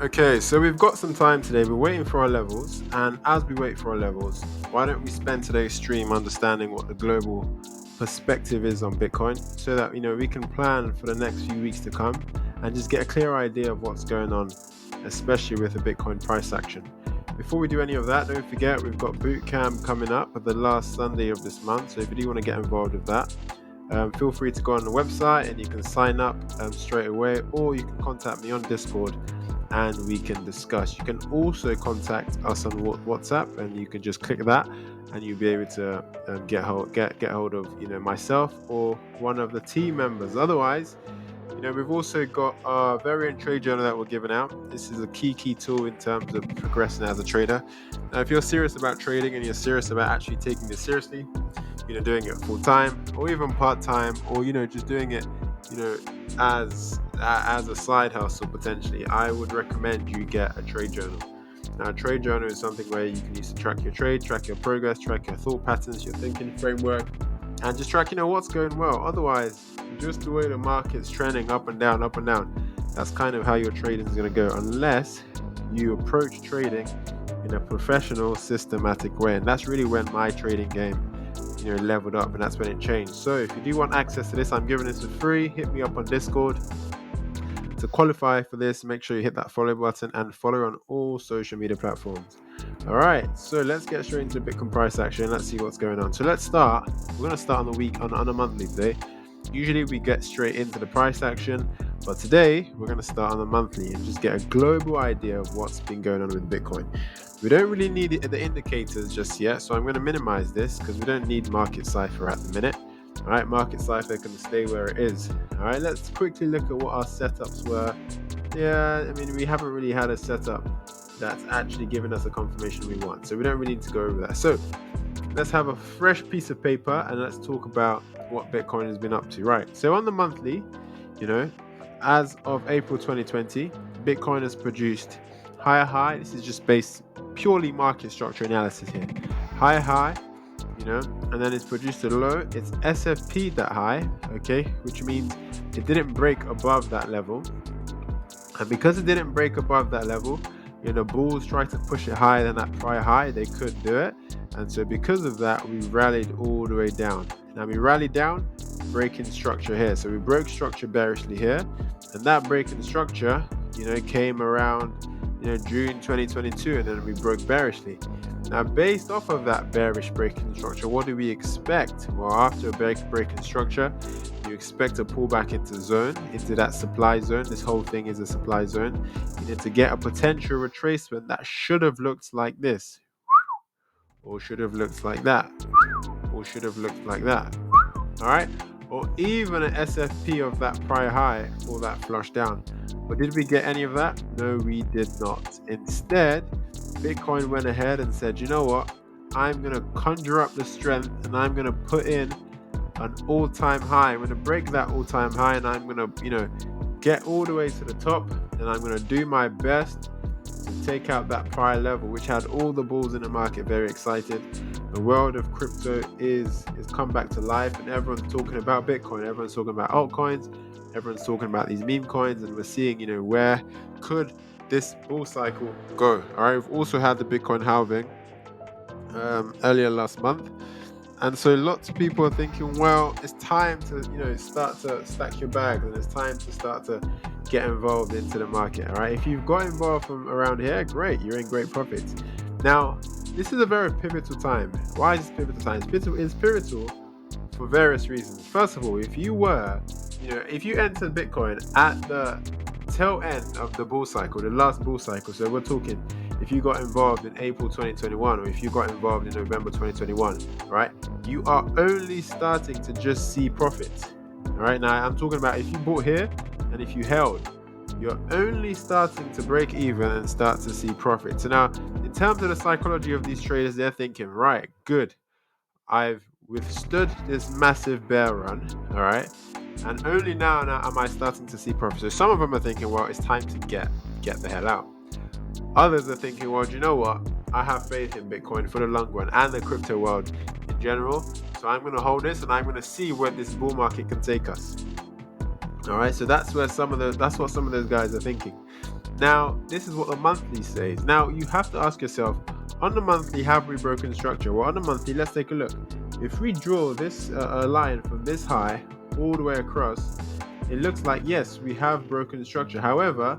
Okay, so we've got some time today. We're waiting for our levels, and as we wait for our levels, why don't we spend today's stream understanding what the global perspective is on Bitcoin, so that we can plan for the next few weeks to come and just get a clear idea of what's going on, especially with the Bitcoin price action. Before we do any of that, don't forget we've got Bootcamp coming up at the last Sunday of this month. So if you do want to get involved with that, feel free to go on the website and you can sign up straight away, or you can contact me on Discord and we can discuss. You can also contact us on WhatsApp, and you can just click that and you'll be able to get hold of myself or one of the team members. Otherwise, we've also got our variant trade journal that we're giving out. This is a key tool in terms of progressing as a trader. Now, if you're serious about trading and you're serious about actually taking this seriously, doing it full time or even part time, or just doing it, as a side hustle potentially, I would recommend you get a trade journal. Now, a trade journal is something where you can use to track your trade, track your progress, track your thought patterns, your thinking framework, and just track what's going well. Otherwise, just the way the market's trending up and down, that's kind of how your trading is going to go, unless you approach trading in a professional, systematic way. And that's really when my trading game leveled up, and that's when it changed. So if you do want access to this, I'm giving this for free. Hit me up on Discord. To qualify for this, make sure you hit that follow button and follow on all social media platforms. All right, so let's get straight into Bitcoin price action. Let's see what's going on. So let's start. We're going to start on the week on a monthly today. Usually we get straight into the price action, but today we're going to start on the monthly and just get a global idea of what's been going on with Bitcoin. We don't really need the indicators just yet, so I'm going to minimize this because we don't need Market Cipher at the minute. All right, Market Cipher can stay where it is. All right, let's quickly look at what our setups were. Yeah, we haven't really had a setup that's actually given us a confirmation we want, so we don't really need to go over that. So let's have a fresh piece of paper and let's talk about what Bitcoin has been up to. Right, so on the monthly, as of April 2020, Bitcoin has produced higher high. This is just based purely market structure analysis here. Higher high, and then it's produced a low. It's SFP that high, okay, which means it didn't break above that level. And because it didn't break above that level, bulls tried to push it higher than that prior high. They couldn't do it. And so because of that, we rallied all the way down. Now we rallied down, breaking structure here. So we broke structure bearishly here. And that breaking structure, came around, June 2022, and then we broke bearishly. Now, based off of that bearish breaking structure, what do we expect? Well, after a breaking structure, you expect a pullback into that supply zone. This whole thing is a supply zone. To get a potential retracement that should have looked like this, or should have looked like that, or should have looked like that. All right, or even an SFP of that prior high for that flush down. But did we get any of that? No, we did not. Instead, Bitcoin went ahead and said, you know what? I'm going to conjure up the strength and I'm going to put in an all-time high. I'm going to break that all-time high and I'm going to, get all the way to the top, and I'm going to do my best to take out that prior level, which had all the bulls in the market very excited. The world of crypto is come back to life, and everyone's talking about Bitcoin. Everyone's talking about altcoins. Everyone's talking about these meme coins, and we're seeing, where could this bull cycle go? All right, we've also had the Bitcoin halving earlier last month, and so lots of people are thinking, well, it's time to start to stack your bags, and it's time to start to get involved into the market. All right, if you've got involved from around here, great, you're in great profits. Now, this is a very pivotal time. Why is this pivotal time? It's pivotal for various reasons. First of all, if you entered Bitcoin at the tail end of the bull cycle, the last bull cycle, so we're talking if you got involved in April 2021 or if you got involved in November 2021, right, you are only starting to just see profits. All right, now I'm talking about if you bought here and if you held, you're only starting to break even and start to see profit. So now, in terms of the psychology of these traders, they're thinking, right, good, I've withstood this massive bear run, all right, and only now am I starting to see profit. So some of them are thinking, well, it's time to get the hell out. Others are thinking, well, do you know what? I have faith in Bitcoin for the long run and the crypto world in general. So I'm going to hold this and I'm going to see where this bull market can take us. All right, so that's what some of those guys are thinking. Now, this is what the monthly says. Now, you have to ask yourself, on the monthly, have we broken structure? Well, on the monthly, let's take a look. If we draw this a line from this high all the way across, it looks like, yes, we have broken structure. However,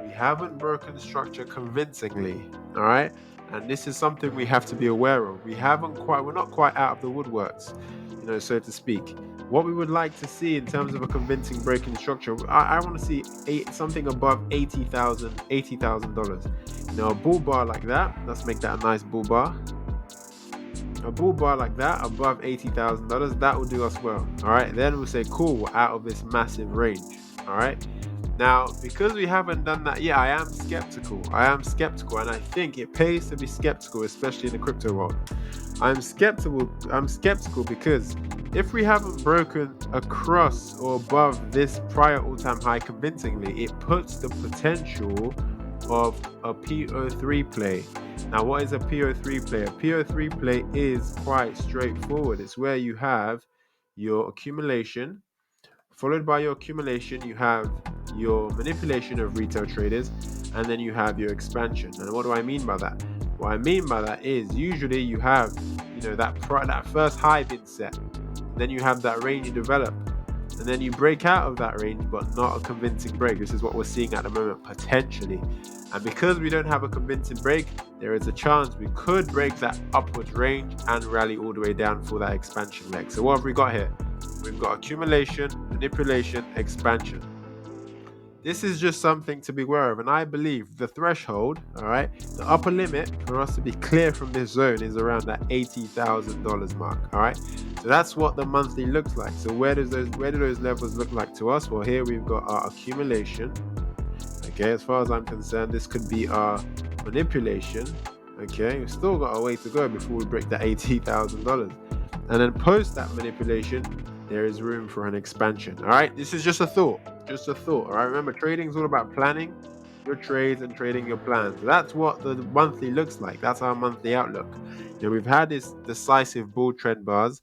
we haven't broken structure convincingly, all right? And this is something we have to be aware of. We're not quite out of the woodworks, so to speak. What we would like to see in terms of a convincing breaking structure, I want to see something above $80,000. A bull bar like that. Let's make that a nice bull bar. A bull bar like that above $80,000, that will do us well. All right, then we'll say, cool, we're out of this massive range. All right. Now, because we haven't done that yet, I am skeptical, and I think it pays to be skeptical, especially in the crypto world. I'm skeptical because if we haven't broken across or above this prior all-time high convincingly, it puts the potential of a PO3 play. Now, what is a PO3 play? A PO3 play is quite straightforward. It's where you have your accumulation. Followed by your accumulation, you have your manipulation of retail traders, and then you have your expansion. And what do I mean by that? What I mean by that is usually you have, that first high been set, then you have that range you develop, and then you break out of that range, but not a convincing break. This is what we're seeing at the moment, potentially. And because we don't have a convincing break, there is a chance we could break that upwards range and rally all the way down for that expansion leg. So what have we got here? We've got accumulation, manipulation, expansion. This is just something to be aware of, and I believe the threshold, all right, the upper limit for us to be clear from this zone is around that $80,000 mark, all right. So that's what the monthly looks like. So where do those levels look like to us? Well, here we've got our accumulation. Okay, as far as I'm concerned, this could be our manipulation. Okay, we've still got a way to go before we break that $80,000, and then post that manipulation, there is room for an expansion. All right, this is just a thought. All right, remember, trading is all about planning your trades and trading your plans. So that's what the monthly looks like. That's our monthly outlook. We've had this decisive bull trend bars,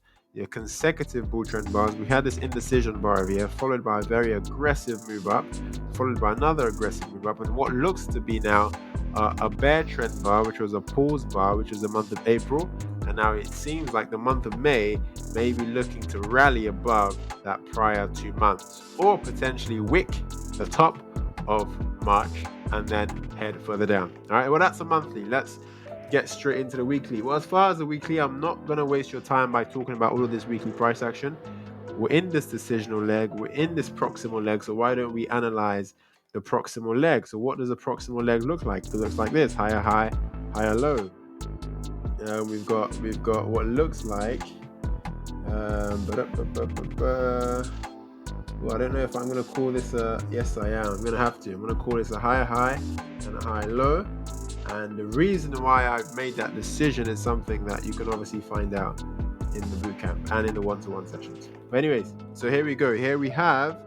consecutive bull trend bars. We had this indecision bar over here, followed by a very aggressive move up, followed by another aggressive move up, and what looks to be now a bear trend bar, which was a pause bar, which is the month of April. And now it seems like the month of May may be looking to rally above that prior 2 months, or potentially wick the top of March and then head further down. All right, well, that's a monthly. Let's get straight into the weekly. Well, as far as the weekly, I'm not going to waste your time by talking about all of this weekly price action. We're in this decisional leg, we're in this proximal leg, so why don't we analyze the proximal leg? So what does a proximal leg look like? It looks like this: higher high, higher low. We've got what looks like well, I don't know if I'm going to call this yes, I am. I'm going to have to. I'm going to call this a higher high and a high low. And the reason why I've made that decision is something that you can obviously find out in the bootcamp and in the one-to-one sessions. But anyways, so here we go. Here we have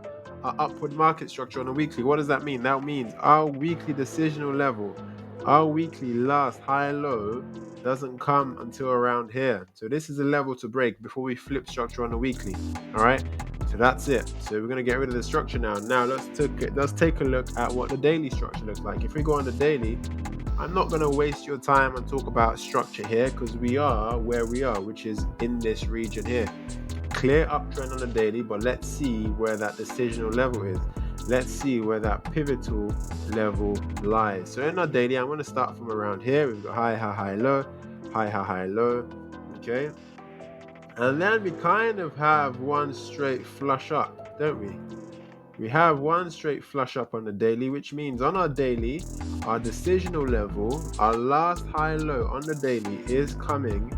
our upward market structure on a weekly. What does that mean? That means our weekly decisional level, our weekly last high-low doesn't come until around here. So this is a level to break before we flip structure on the weekly. All right. So that's it. So we're going to get rid of the structure now. Now let's take a look at what the daily structure looks like. If we go on the daily, I'm not going to waste your time and talk about structure here because we are where we are, which is in this region here. Clear uptrend on the daily, but let's see where that decisional level is. Let's see where that pivotal level lies. So in our daily, I'm going to start from around here. We've got high, high, high, low, high, high, high, low. Okay. And then we kind of have one straight flush up, don't we? We have one straight flush up on the daily, which means on our daily, our decisional level, our last high low on the daily is coming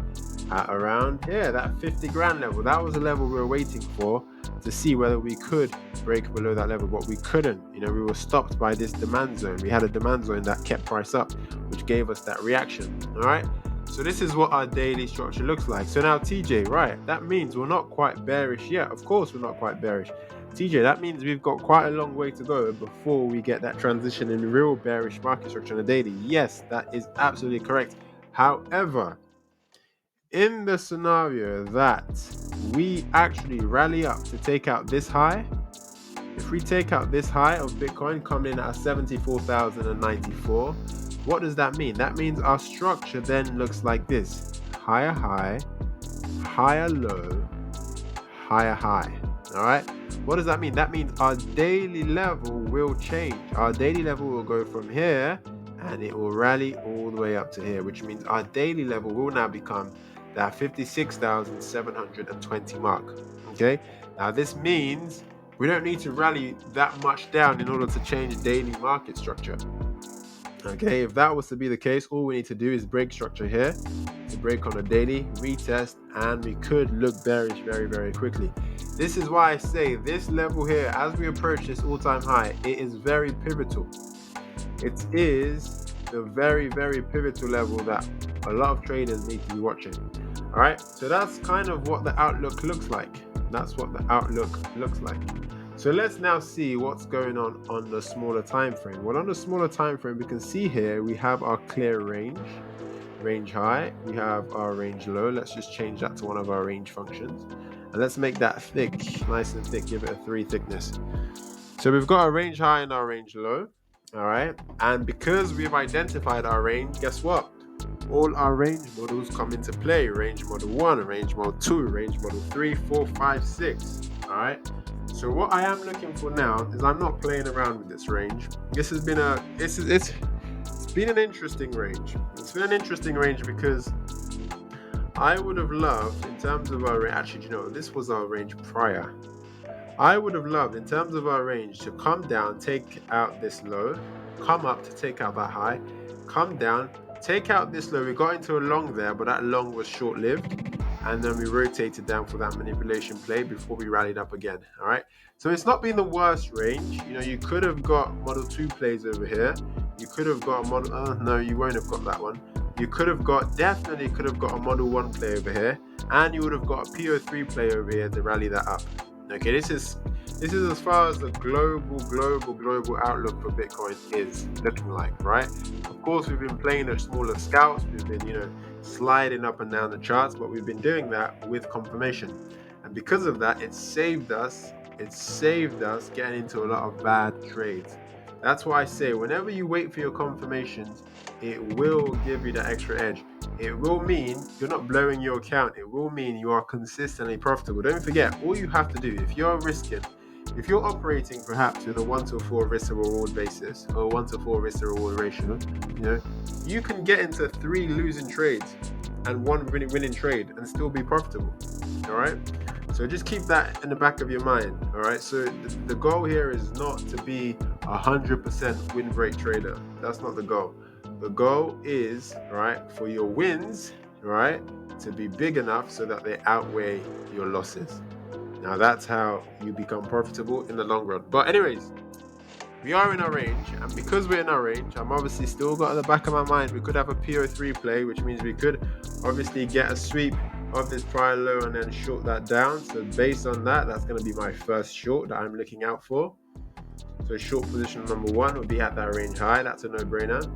at around here, that 50 grand level. That was a level we were waiting for to see whether we could break below that level, but we couldn't. We were stopped by this demand zone. We had a demand zone that kept price up, which gave us that reaction. All right. So this is what our daily structure looks like. So now TJ, right, that means we're not quite bearish yet. Of course we're not quite bearish. TJ, that means we've got quite a long way to go before we get that transition in real bearish market structure on a daily. Yes, that is absolutely correct. However, in the scenario that we actually rally up to take out this high, If we take out this high of Bitcoin coming in at 74,094, what does that mean? That means our structure then looks like this: higher high, higher low, higher high. All right. What does that mean? That means our daily level will change. Our daily level will go from here and it will rally all the way up to here, which means our daily level will now become that 56,720 mark. Okay. Now this means we don't need to rally that much down in order to change daily market structure. Okay, if that was to be the case, all we need to do is break structure here, to break on a daily, retest, and we could look bearish very, very quickly. This is why I say this level here, as we approach this all-time high, it is very pivotal. It is the very, very pivotal level that a lot of traders need to be watching. All right, so that's kind of what the outlook looks like. That's what the outlook looks like. So let's now see what's going on the smaller time frame. Well, on the smaller time frame, we can see here we have our clear range high, we have our range low. Let's just change that to one of our range functions, and let's make that thick, nice and thick, give it a 3 thickness. So we've got our range high and our range low. All right, and because we've identified our range, guess what? All our range models come into play: range model 1, range model 2, range model 3, 4, 5, 6. All right. So what I am looking for now is, I'm not playing around with this range. This has been it's been an interesting range. It's been an interesting range because I would have loved, in terms of our actually, this was our range prior. I would have loved, in terms of our range, to come down, take out this low, come up to take out that high, come down, take out this low. We got into a long there, but that long was short-lived, and then we rotated down for that manipulation play before we rallied up again. All right, so it's not been the worst range. You could have got model 2 plays over here. You could have got a model, no, you won't have got that one. You definitely could have got a model 1 play over here, and you would have got a PO3 play over here to rally that up. Okay, this is as far as the global outlook for Bitcoin is looking like, right? Of course, we've been playing at smaller scouts. We've been, sliding up and down the charts, but we've been doing that with confirmation. And because of that, it saved us getting into a lot of bad trades. That's why I say, whenever you wait for your confirmations, it will give you that extra edge. It will mean you're not blowing your account. It will mean you are consistently profitable. Don't forget, all you have to do, if you're operating perhaps with a 1-to-4 risk to reward basis, or 1-to-4 risk to reward ratio, you can get into 3 losing trades and 1 winning trade and still be profitable. All right. So just keep that in the back of your mind. All right. So the goal here is not to be 100% win rate trader. That's not the goal. The goal is, right, for your wins, right, to be big enough so that they outweigh your losses. Now that's how you become profitable in the long run. But anyways, we are in our range, and because we're in our range, I'm obviously still got at the back of my mind we could have a PO3 play, which means we could obviously get a sweep of this prior low and then short that down. So based on that, that's going to be my first short that I'm looking out for. So short position number 1 would be at that range high. That's a no-brainer.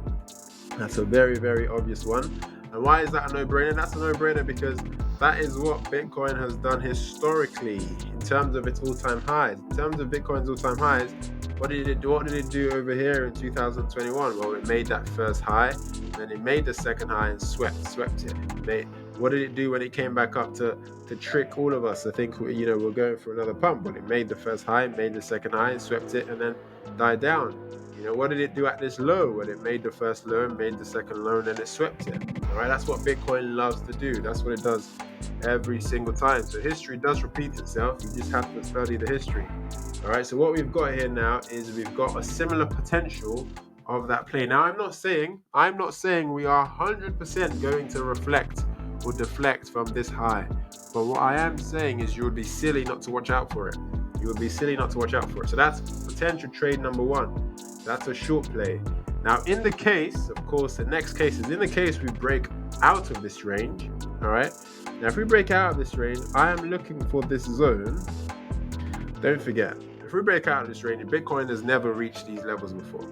That's a very, very obvious one. And why is that a no-brainer? That's a no-brainer because that is what Bitcoin has done historically in terms of its all-time highs. In terms of Bitcoin's all-time highs, what did it do over here in 2021? Well, it made that first high, then it made the second high and swept it. What did it do when it came back up to trick all of us? I think we're going for another pump. But it made the first high, made the second high, and swept it, and then died down. What did it do at this low? When it made the first low, made the second low, and then it swept it. All right, that's what Bitcoin loves to do. That's what it does every single time. So history does repeat itself. You just have to study the history. All right, so what we've got here now is we've got a similar potential of that play. Now, I'm not saying we are 100% going to reflect or deflect from this high. But what I am saying is you would be silly not to watch out for it. So that's potential trade number 1. That's a short play. Now, in the case, of course, the next case is in the case we break out of this range. All right. Now, if we break out of this range, I am looking for this zone. Don't forget, if we break out of this range, Bitcoin has never reached these levels before.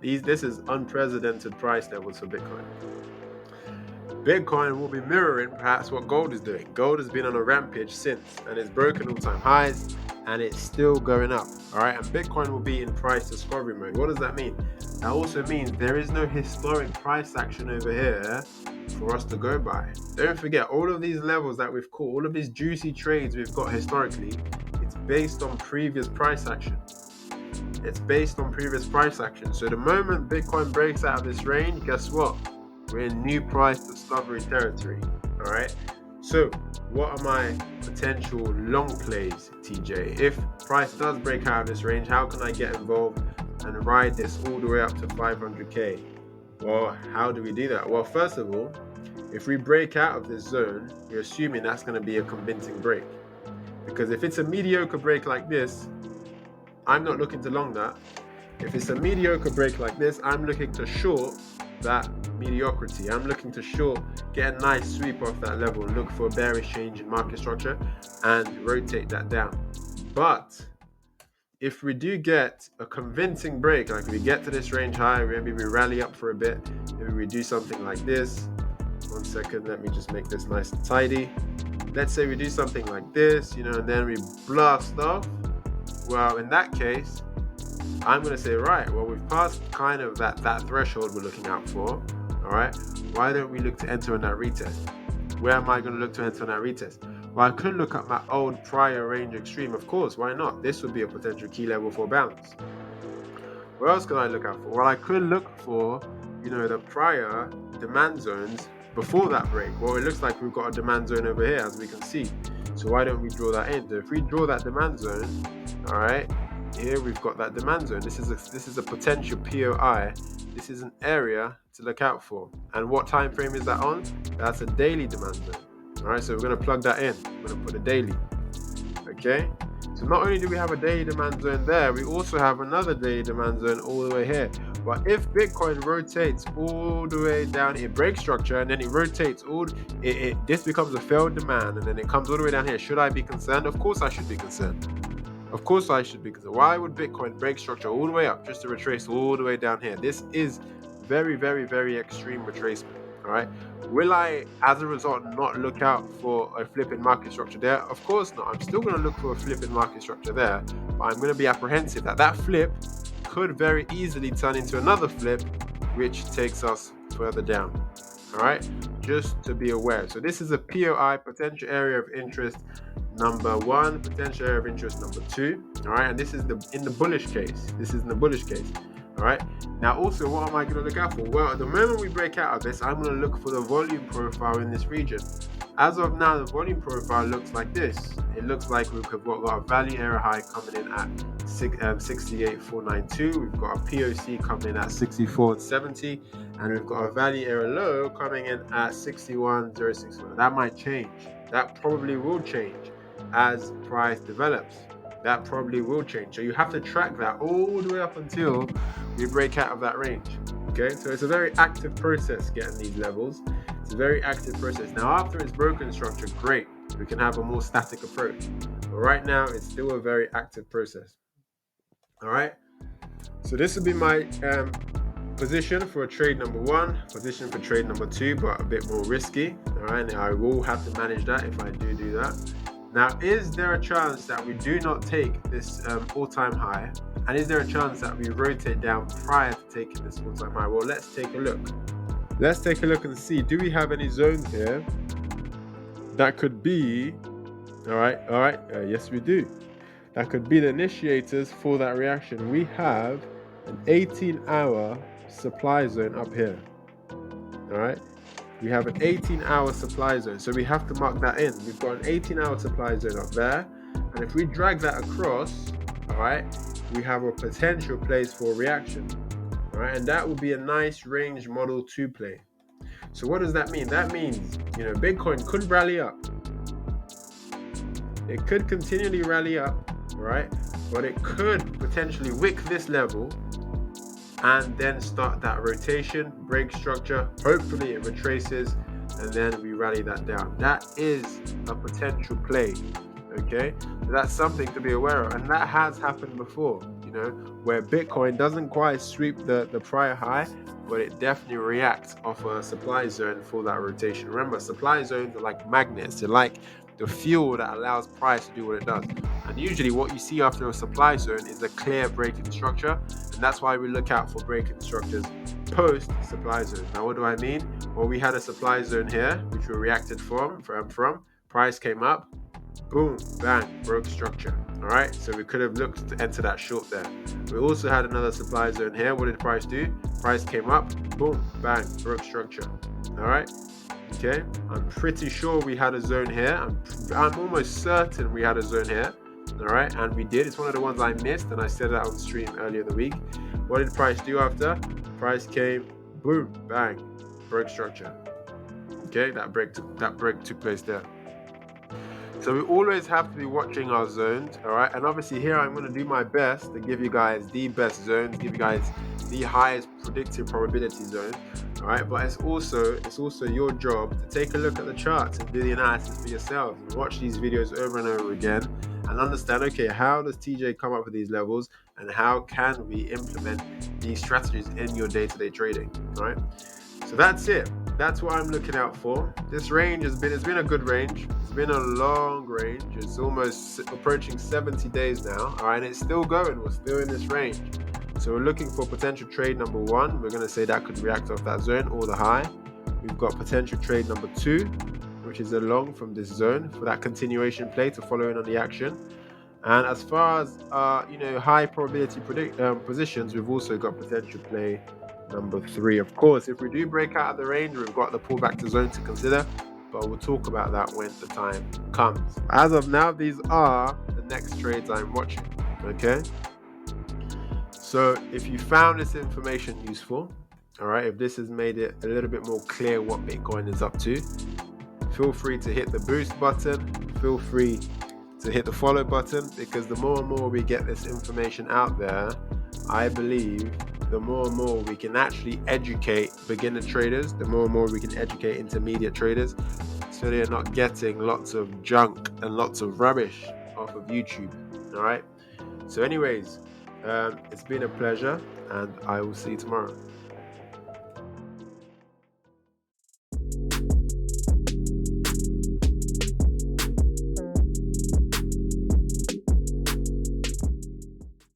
This is unprecedented price levels for Bitcoin. Bitcoin will be mirroring perhaps what gold is doing. Gold has been on a rampage since, and it's broken all-time highs, and it's still going up. All right, and Bitcoin will be in price discovery mode. What does that mean? That also means there is no historic price action over here for us to go by. Don't forget, all of these levels that we've caught, all of these juicy trades we've got historically, it's based on previous price action. It's based on previous price action. So the moment Bitcoin breaks out of this range, guess what? We're in new price discovery territory. All right. So what are my potential long plays, TJ? If price does break out of this range, how can I get involved and ride this all the way up to 500k? Well, how do we do that? Well, first of all, if we break out of this zone, you're assuming that's going to be a convincing break. Because if it's a mediocre break like this, I'm not looking to long that. If it's a mediocre break like this, I'm looking to short that mediocrity. I'm looking to short, get a nice sweep off that level, look for a bearish change in market structure and rotate that down. But if we do get a convincing break, like we get to this range high, maybe we rally up for a bit, maybe we do something like this. 1 second, let me just make this nice and tidy. Let's say we do something like this, and then we blast off. Well, in that case, I'm going to say, right, well, we've passed kind of that threshold we're looking out for. All right. Why don't we look to enter on that retest? Where am I going to look to enter on that retest? Well, I could look at my old prior range extreme. Of course, why not? This would be a potential key level for bounce. Where else can I look out for? Well, I could look for, the prior demand zones before that break. Well, it looks like we've got a demand zone over here, as we can see. So why don't we draw that in? So if we draw that demand zone, all right, here we've got that demand zone. This is a potential POI. This is an area to look out for. And what time frame is that on? That's a daily demand zone. All right, so we're going to plug that in. We're going to put a daily. Okay. So not only do we have a daily demand zone there, we also have another daily demand zone all the way here. But if Bitcoin rotates all the way down, it breaks structure and then it rotates this becomes a failed demand and then it comes all the way down here. Should I be concerned? Of course I should be concerned. Of course I should be concerned. Why would Bitcoin break structure all the way up just to retrace all the way down here? This is very, very, very extreme retracement. All right. Will I, as a result, not look out for a flip in market structure there? Of course not. I'm still going to look for a flip in market structure there, but I'm going to be apprehensive that flip could very easily turn into another flip, which takes us further down. All right. Just to be aware. So this is a POI, potential area of interest number 1, potential area of interest number 2. All right. And this is in the bullish case. All right. Now, also, what am I going to look out for? Well, at the moment we break out of this, I'm going to look for the volume profile in this region. As of now, the volume profile looks like this. It looks like we've got a value area high coming in at 68,492. We've got a POC coming in at 64.70, and we've got a value area low coming in at 61,061. That might change. That probably will change as price develops. That probably will change. So you have to track that all the way up until we break out of that range. Okay, so it's a very active process getting these levels. It's a very active process. Now, after it's broken structure, great. We can have a more static approach. But right now, it's still a very active process. All right. So this will be my position for trade number 1, position for trade number 2, but a bit more risky. All right. And I will have to manage that if I do that. Now, is there a chance that we do not take this all-time high? And is there a chance that we rotate down prior to taking this all-time high? Well, let's take a look. Let's take a look and see, do we have any zones here that could be, all right, yes we do. That could be the initiators for that reaction. We have an 18-hour supply zone up here, all right? We have an 18-hour supply zone, so we have to mark that in. We've got an 18-hour supply zone up there, and if we drag that across, all right, we have a potential place for reaction, all right, and that will be a nice range model to play. So what does that mean? That means, Bitcoin could rally up. It could continually rally up, right? But it could potentially wick this level and then start that rotation, break structure. Hopefully it retraces and then we rally that down. That is a potential play, okay? So that's something to be aware of. And that has happened before, where Bitcoin doesn't quite sweep the prior high, but it definitely reacts off a supply zone for that rotation. Remember, supply zones are like magnets. They're like the fuel that allows price to do what it does. And usually what you see after a supply zone is a clear breaking structure, and that's why we look out for breaking structures post supply zone. Now what do I mean? Well, we had a supply zone here which we reacted from price came up, boom, bang, broke structure. All right, so we could have looked to enter that short there. We also had another supply zone here. What did price do? Price came up, boom, bang, broke structure. All right, okay, I'm pretty sure we had a zone here. I'm almost certain we had a zone here. All right, and we did. It's one of the ones I missed, and I said that on stream earlier in the week. What did price do after? Price came, boom, bang, broke structure. Okay, that break took place there. So we always have to be watching our zones, all right? And obviously here I'm going to do my best to give you guys the best zones, give you guys the highest predicted probability zone, all right? But it's also your job to take a look at the charts and do the analysis for yourself and watch these videos over and over again and understand, okay, how does TJ come up with these levels and how can we implement these strategies in your day-to-day trading, all right? So that's it. That's what I'm looking out for. This range it's been a good range. It's been a long range. It's almost approaching 70 days now. All right, and it's still going. We're still in this range. So we're looking for potential trade number 1. We're going to say that could react off that zone or the high. We've got potential trade number 2, which is a long from this zone for that continuation play to follow in on the action. And as far as high probability positions, we've also got potential play number 3. Of course, if we do break out of the range, we've got the pullback to zone to consider, but we'll talk about that when the time comes. As of now, these are the next trades I'm watching. Okay, so if you found this information useful, all right, if this has made it a little bit more clear what Bitcoin is up to, feel free to hit the boost button, feel free to hit the follow button, because the more and more we get this information out there, I believe the more and more we can actually educate beginner traders, the more and more we can educate intermediate traders, so they're not getting lots of junk and lots of rubbish off of YouTube. All right, so anyways, it's been a pleasure and I will see you tomorrow.